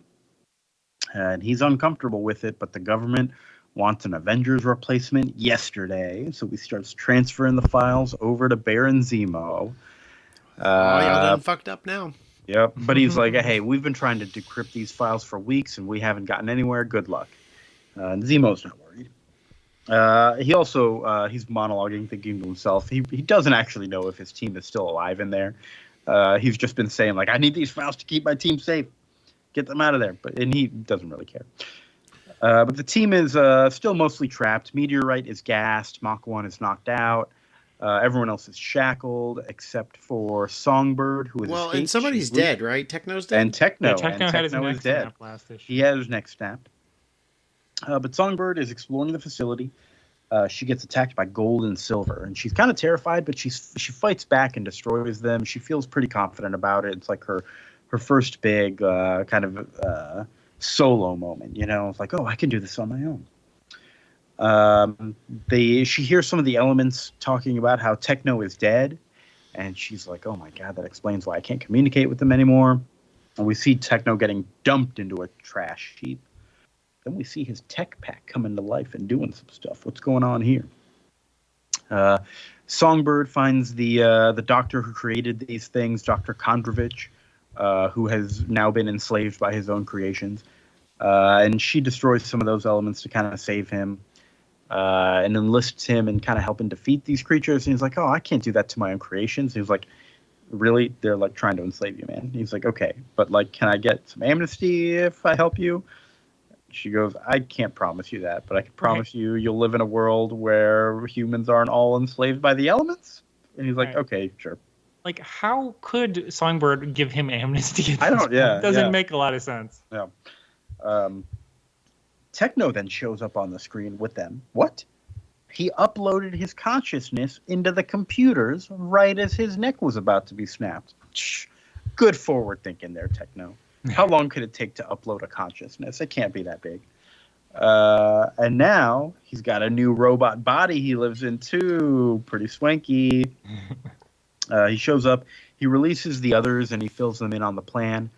and he's uncomfortable with it. But the government wants an Avengers replacement yesterday, so he starts transferring the files over to Baron Zemo. Y'all done fucked up now. Yep, but he's like, hey, we've been trying to decrypt these files for weeks, and we haven't gotten anywhere. Good luck. And Zemo's not worried. He also, he's monologuing, thinking to himself, he doesn't actually know if his team is still alive in there. He's just been saying, like, I need these files to keep my team safe. Get them out of there. And he doesn't really care. But the team is still mostly trapped. Meteorite is gassed. Mach 1 is knocked out. Everyone else is shackled except for Songbird, who is escaped. And somebody's dead, right? Techno's dead? And Techno. Techno had his neck snapped last issue. He had his neck snapped. But Songbird is exploring the facility. She gets attacked by gold and silver, and she's kind of terrified, but she fights back and destroys them. She feels pretty confident about it. It's like her first big kind of solo moment, you know. It's like, oh, I can do this on my own. She hears some of the elements talking about how Techno is dead, and she's like, oh my god, that explains why I can't communicate with them anymore. And we see Techno getting dumped into a trash heap. Then we see his tech pack coming to life and doing some stuff. What's going on here? Songbird finds the doctor who created these things, Dr. Kondrovich, who has now been enslaved by his own creations. And she destroys some of those elements to kind of save him, and enlists him and kind of help him defeat these creatures. And he's like, oh, I can't do that to my own creations. And he's like, really? They're like trying to enslave you, man. And he's like, okay, but like, can I get some amnesty if I help you? She goes, I can't promise you that, but I can promise you you'll live in a world where humans aren't all enslaved by the elements. And he's like, okay, sure. Like, how could Songbird give him amnesty? I don't. Yeah, it doesn't make a lot of sense. Yeah. Techno then shows up on the screen with them. What? He uploaded his consciousness into the computers right as his neck was about to be snapped. Good forward thinking there, Techno. How long could it take to upload a consciousness? It can't be that big. And now he's got a new robot body he lives in too. Pretty swanky. He shows up. He releases the others and he fills them in on the plan.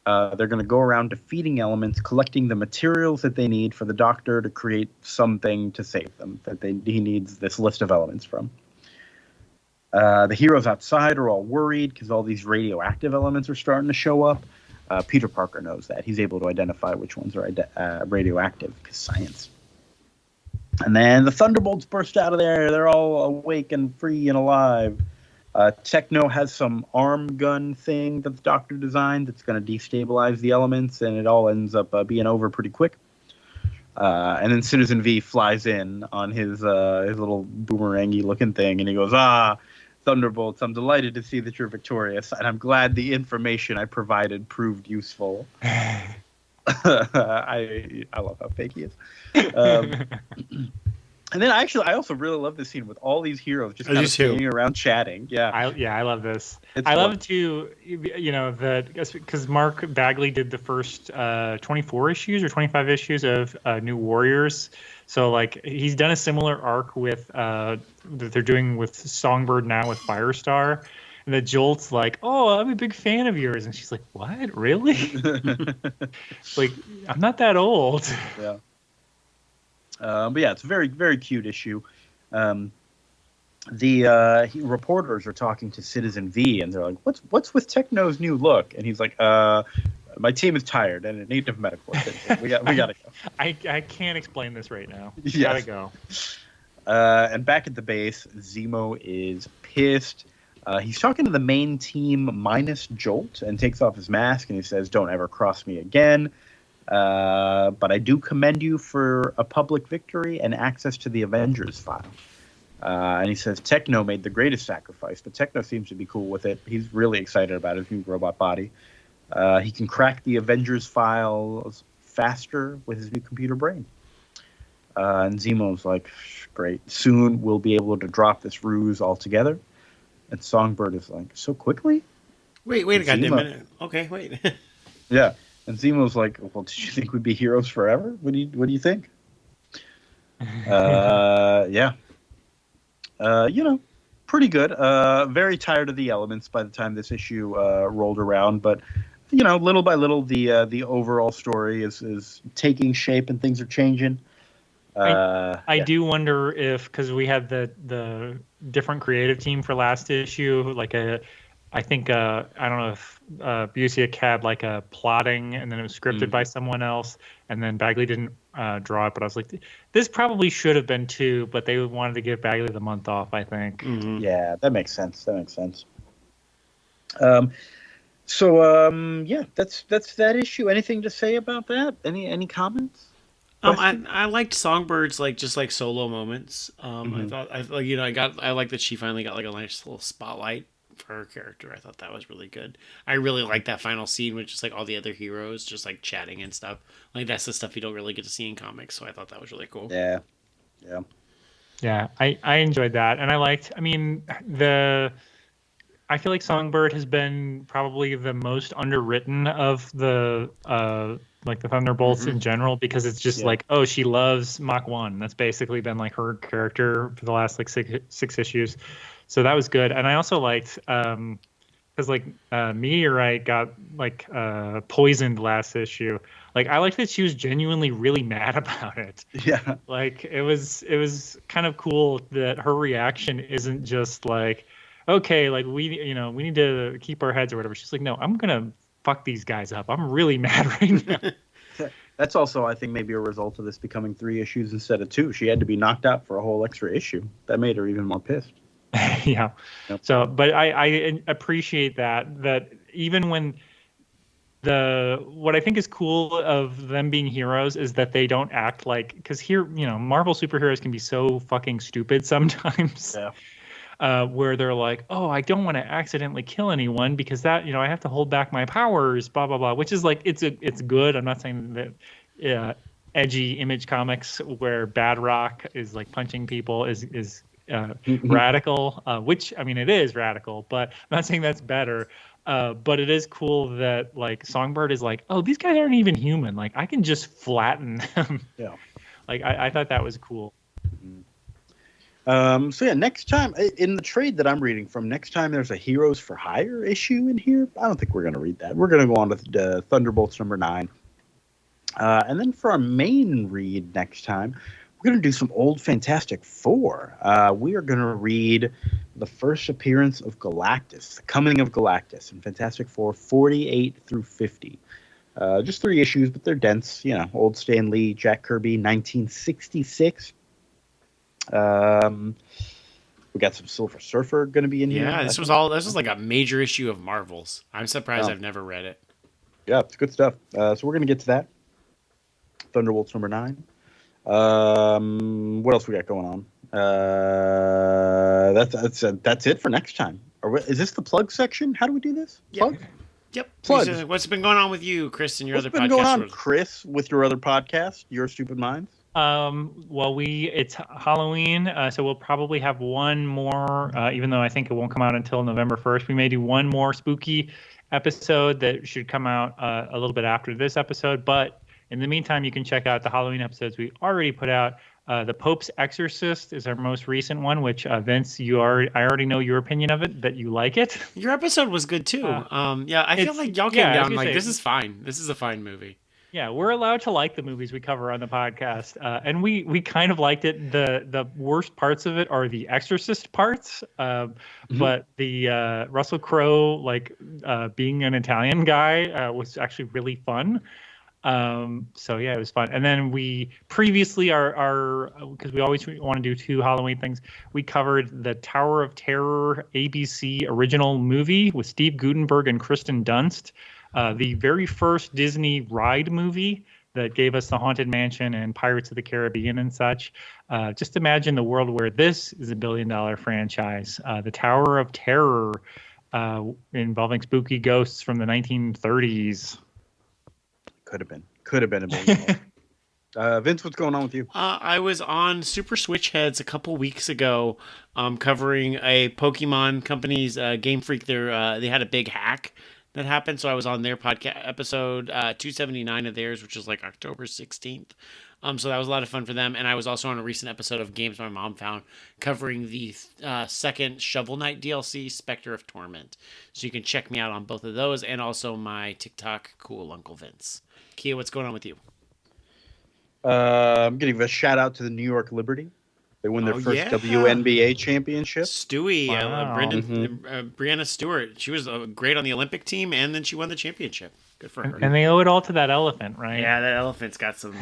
They're going to go around defeating elements, collecting the materials that they need for the Doctor to create something to save them, that he needs this list of elements from. The heroes outside are all worried because all these radioactive elements are starting to show up. Peter Parker knows that. He's able to identify which ones are radioactive because science. And then the Thunderbolts burst out of there. They're all awake and free and alive. Techno has some arm gun thing that the Doctor designed that's going to destabilize the elements, and it all ends up being over pretty quick. And then Citizen V flies in on his little boomerangy looking thing, and he goes, Thunderbolts, I'm delighted to see that you're victorious, and I'm glad the information I provided proved useful. I love how fake he is. And then I also really love this scene with all these heroes just kind of standing around chatting. Yeah, I love this. I love to, that because Mark Bagley did the first 24 issues or 25 issues of New Warriors. So like he's done a similar arc with that they're doing with Songbird now with Firestar. And the Jolt's like, oh, I'm a big fan of yours. And she's like, what? Really? Like, I'm not that old. Yeah. But yeah, it's a very, very cute issue. The reporters are talking to Citizen V, and they're like, "What's with Techno's new look?" And he's like, "My team is tired and in need of medical attention. We gotta go." I can't explain this right now. Yes. Gotta go. And back at the base, Zemo is pissed. He's talking to the main team minus Jolt, and takes off his mask, and he says, "Don't ever cross me again. But I do commend you for a public victory and access to the Avengers file." And he says Techno made the greatest sacrifice, but Techno seems to be cool with it. He's really excited about his new robot body. He can crack the Avengers files faster with his new computer brain. And Zemo's like, great. Soon we'll be able to drop this ruse altogether. And Songbird is like, so quickly? Wait a goddamn minute. Okay, wait. Yeah. And Zemo's like, well, did you think we'd be heroes forever? What do you think? Yeah. Pretty good. Very tired of the elements by the time this issue rolled around, but little by little, the overall story is taking shape and things are changing. I do wonder if, because we had the different creative team for last issue, I think I don't know if Busiek had like a plotting, and then it was scripted by someone else, and then Bagley didn't draw it. But I was like, this probably should have been 2, but they wanted to give Bagley the month off, I think. Mm-hmm. Yeah, that makes sense. Yeah, that's that issue. Anything to say about that? Any comments? I liked Songbird's just solo moments. I like that she finally got like a nice little spotlight for her character. I thought that was really good. I really like that final scene with just like all the other heroes just like chatting and stuff. Like that's the stuff you don't really get to see in comics, so I thought that was really cool. Yeah. I enjoyed that, and I feel like Songbird has been probably the most underwritten of the the Thunderbolts in general, because it's just like, oh, she loves Mach 1. That's basically been like her character for the last like six issues. So that was good. And I also liked because Meteorite got poisoned last issue. Like I liked that she was genuinely really mad about it. Yeah. Like it was kind of cool that her reaction isn't just like, okay, like we need to keep our heads or whatever. She's like, no, I'm gonna fuck these guys up. I'm really mad right now. That's also, I think, maybe a result of this becoming 3 issues instead of 2. She had to be knocked out for a whole extra issue. That made her even more pissed. Yeah. Yep. So, but I appreciate that even when what I think is cool of them being heroes is that they don't act like, because here, Marvel superheroes can be so fucking stupid sometimes. Yeah. Where they're like, oh, I don't want to accidentally kill anyone because that, I have to hold back my powers, blah, blah, blah, which is like, it's good. I'm not saying that edgy Image Comics where Bad Rock is like punching people is radical, which, I mean, it is radical, but I'm not saying that's better. But it is cool that like Songbird is like, oh, these guys aren't even human. Like I can just flatten them. Yeah. Like I thought that was cool. So yeah, next time in the trade that I'm reading from, next time there's a Heroes for Hire issue in here. I don't think we're going to read that. We're going to go on to Thunderbolts number 9. And then for our main read next time, we're going to do some old Fantastic Four. We are going to read the first appearance of Galactus, the coming of Galactus in Fantastic Four 48 through 50. Just 3 issues, but they're dense. You know, old Stan Lee, Jack Kirby, 1966. We got some Silver Surfer going to be in here. Yeah, this was like a major issue of Marvel's. I'm surprised I've never read it. Yeah, it's good stuff. So we're going to get to that. Thunderbolts number 9. What else we got going on? That's it for next time. Is this the plug section? How do we do this? Plug? Yep. Plug. What's been going on with you, Chris, and your other podcast? What's been going on, Chris, with your other podcast, Your Stupid Minds? Well, it's Halloween, so we'll probably have one more, even though I think it won't come out until November 1st. We may do one more spooky episode that should come out a little bit after this episode. But in the meantime, you can check out the Halloween episodes we already put out. The Pope's Exorcist is our most recent one, which Vince, I already know your opinion of it, that you like it. Your episode was good too. I feel like y'all came down like, this is fine. This is a fine movie. Yeah, we're allowed to like the movies we cover on the podcast, and we kind of liked it. The worst parts of it are the Exorcist parts, but the Russell Crowe being an Italian guy was actually really fun. So yeah, it was fun. And then we previously because we always want to do 2 Halloween things, we covered the Tower of Terror ABC original movie with Steve Guttenberg and Kristen Dunst. The very first Disney ride movie that gave us the Haunted Mansion and Pirates of the Caribbean and such. Just imagine the world where this is a billion-dollar franchise. The Tower of Terror, involving spooky ghosts from the 1930s. Could have been a billion. Vince, what's going on with you? I was on Super Switch Heads a couple weeks ago, covering a Pokemon company's Game Freak. They had a big hack that happened, so I was on their podcast episode 279 of theirs, which was like October 16th. So that was a lot of fun for them. And I was also on a recent episode of Games My Mom Found, covering the second Shovel Knight DLC, Spectre of Torment. So you can check me out on both of those, and also my TikTok, Cool Uncle Vince. Kia, what's going on with you? I'm giving a shout out to the New York Liberty. They won their first WNBA championship. Stewie, wow. Brianna Stewart. She was great on the Olympic team, and then she won the championship. Good for her. And they owe it all to that elephant, right? Yeah, that elephant's got some.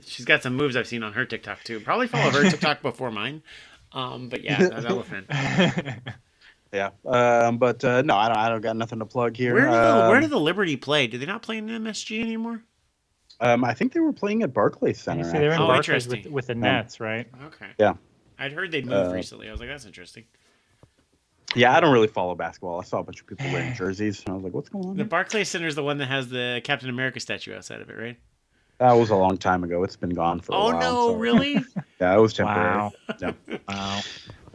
She's got some moves I've seen on her TikTok too. Probably follow her TikTok before mine. But yeah, that elephant. Yeah. No, I don't got nothing to plug here. Where do the Liberty play? Do they not play in MSG anymore? I think they were playing at Barclays Center. So they're in Barclays with the Nets, right? Okay. Yeah. I'd heard they'd moved recently. I was like, that's interesting. Yeah, I don't really follow basketball. I saw a bunch of people wearing jerseys, and I was like, what's going on? The Barclays Center is the one that has the Captain America statue outside of it, right? That was a long time ago. It's been gone for a while. Oh, no, so. Really? Yeah, it was temporary. Wow. Yeah.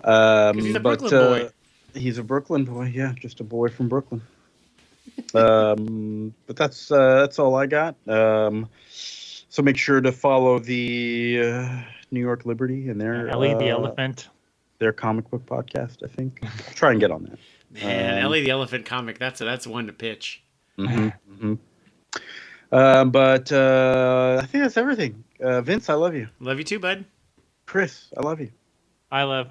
Wow. He's a Brooklyn boy. He's a Brooklyn boy, yeah, just a boy from Brooklyn. But that's all I got. So make sure to follow the New York Liberty and their Ellie the Elephant. Their comic book podcast, I think. I'll try and get on that. Man, Ellie the Elephant comic, that's one to pitch. Mm-hmm. But I think that's everything. Vince, I love you. Love you too, bud. Chris, I love you. I love.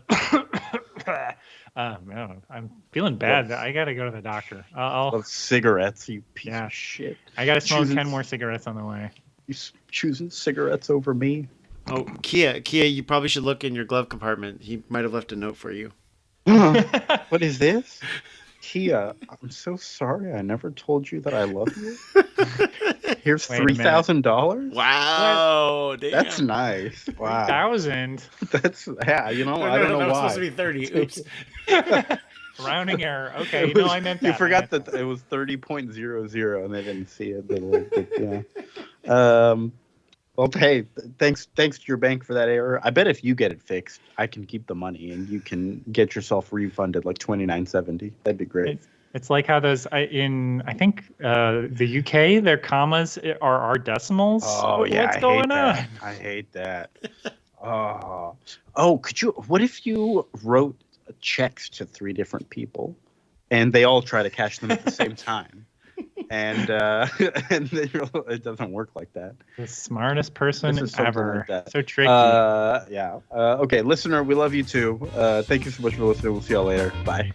No, I'm feeling bad. I gotta go to the doctor. I'll love cigarettes, you piece of shit. I gotta smoke 10 more cigarettes on the way. You choosing cigarettes over me? Oh, Kia, you probably should look in your glove compartment. He might have left a note for you. What is this? Kia, I'm so sorry. I never told you that I love you. Here's $3,000. Wow, damn. That's nice. Wow. 3,000. That's I don't know why. That was supposed to be 30. Oops. Rounding error. Okay, I meant that. You forgot that it was 30.00 and they didn't see it. Yeah. Well, hey, thanks to your bank for that error. I bet if you get it fixed, I can keep the money and you can get yourself refunded like $29.70. That'd be great. It's like how those I think the UK, their commas are decimals. Oh yeah, what's going on? I hate that. Could you? What if you wrote checks to 3 different people, and they all try to cash them at the same time? And and it doesn't work like that. The smartest person ever. Like so tricky. Okay, listener, we love you too. Thank you so much for listening. We'll see y'all later. Bye.